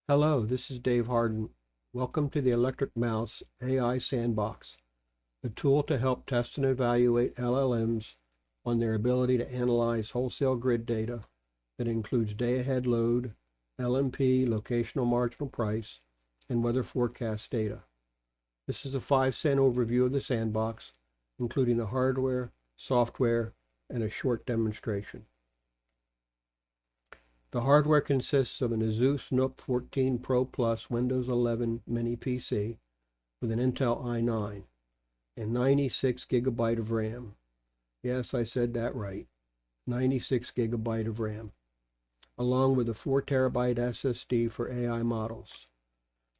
Hello, this is Dave Harden. Welcome to the Electric Mouse AI Sandbox, a tool to help test and evaluate LLMs on their ability to analyze wholesale grid data that includes day-ahead load, LMP, locational marginal price, and weather forecast data. This is a 5-cent overview of the sandbox, including the hardware, software, and a short demonstration. The hardware consists of an Asus NUC 14 Pro Plus Windows 11 mini PC with an Intel i9 and 96 gigabyte of RAM. Yes, I said that right. 96 gigabyte of RAM, along with a 4 terabyte SSD for AI models.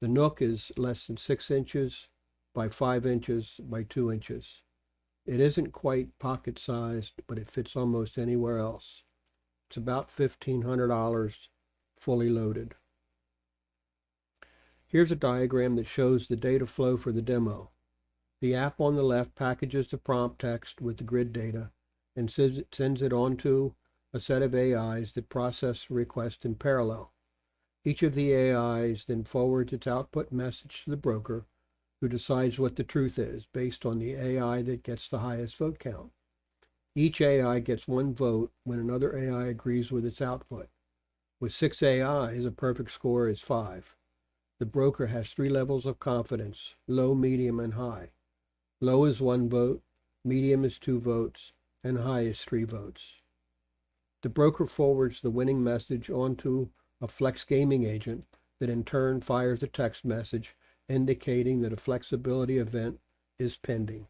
The NUC is less than 6 inches by 5 inches by 2 inches. It isn't quite pocket sized, but it fits almost anywhere else. It's about $1,500 fully loaded. Here's a diagram that shows the data flow for the demo. The app on the left packages the prompt text with the grid data and sends it on to a set of AIs that process the request in parallel. Each of the AIs then forwards its output message to the broker, who decides what the truth is based on the AI that gets the highest vote count. Each AI gets one vote when another AI agrees with its output. With 6 AIs, a perfect score is 5. The broker has 3 levels of confidence: low, medium, and high. Low is 1 vote, medium is 2 votes, and high is 3 votes. The broker forwards the winning message onto a Flex gaming agent that in turn fires a text message indicating that a flexibility event is pending.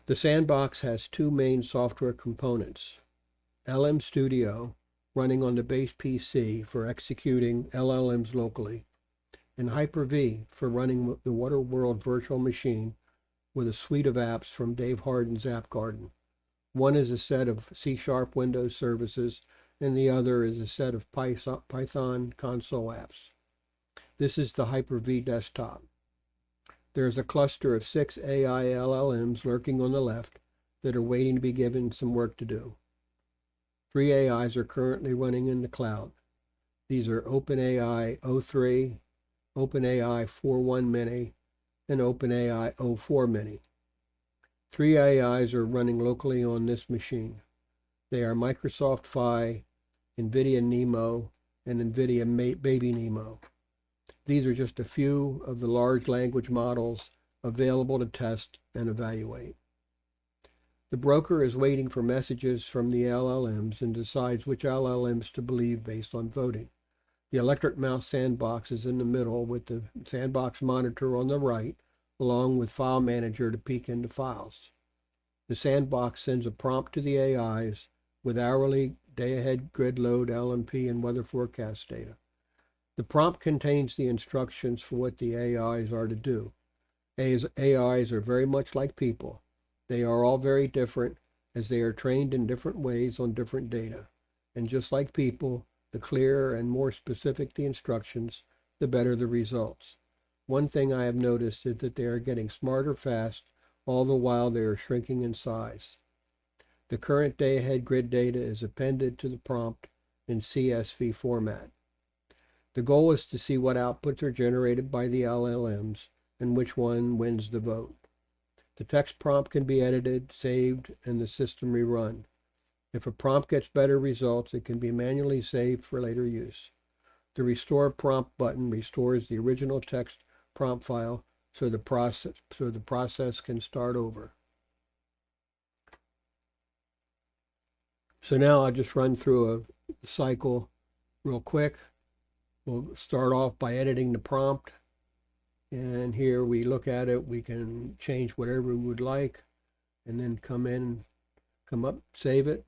The sandbox has 2 main software components: LM Studio, running on the base PC for executing LLMs locally, and Hyper-V for running the Waterworld virtual machine with a suite of apps from Dave Harden's App Garden. One is a set of C# Windows services, and the other is a set of Python console apps. This is the Hyper-V desktop. There is a cluster of 6 AI LLMs lurking on the left that are waiting to be given some work to do. 3 AIs are currently running in the cloud. These are OpenAI O3, OpenAI 4.1 Mini, and OpenAI O4 Mini. 3 AIs are running locally on this machine. They are Microsoft Phi, NVIDIA Nemo, and NVIDIA Baby Nemo. These are just a few of the large language models available to test and evaluate. The broker is waiting for messages from the LLMs and decides which LLMs to believe based on voting. The Electric Mouse Sandbox is in the middle with the Sandbox monitor on the right, along with File Manager to peek into files. The Sandbox sends a prompt to the AIs with hourly, day-ahead grid load, LMP, and weather forecast data. The prompt contains the instructions for what the AIs are to do. AIs are very much like people. They are all very different, as they are trained in different ways on different data. And just like people, the clearer and more specific the instructions, the better the results. One thing I have noticed is that they are getting smarter fast, all the while they are shrinking in size. The current day-ahead grid data is appended to the prompt in CSV format. The goal is to see what outputs are generated by the LLMs and which one wins the vote. The text prompt can be edited, saved, and the system rerun. If a prompt gets better results, it can be manually saved for later use. The Restore Prompt button restores the original text prompt file so the process can start over. So now I'll just run through a cycle real quick. We'll start off by editing the prompt. And here we look at it, we can change whatever we would like, and then come up, save it,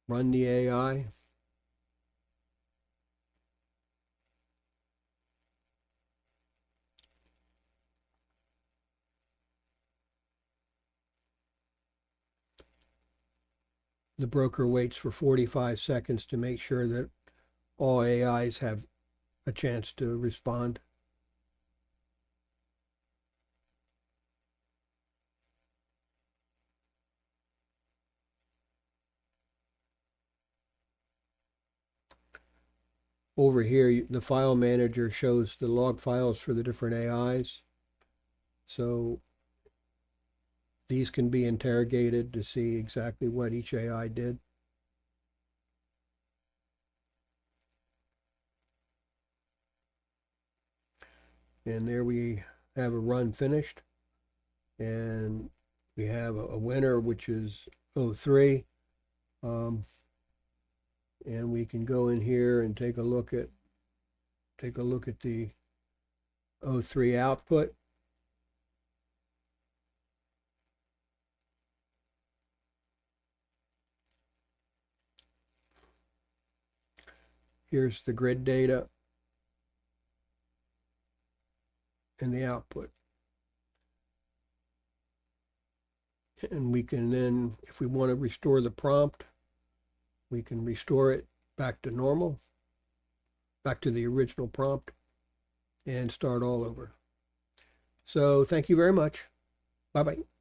run the AI. The broker waits for 45 seconds to make sure that all AIs have a chance to respond. over here, the file manager shows the log files for the different AIs. So these can be interrogated to see exactly what each AI did. And there we have a run finished. And we have a winner, which is 03. And we can go in here and take a look at the 03 output. Here's the grid data and the output. And we can then, if we want to restore the prompt, we can restore it back to normal, back to the original prompt, and start all over. So thank you very much. Bye-bye.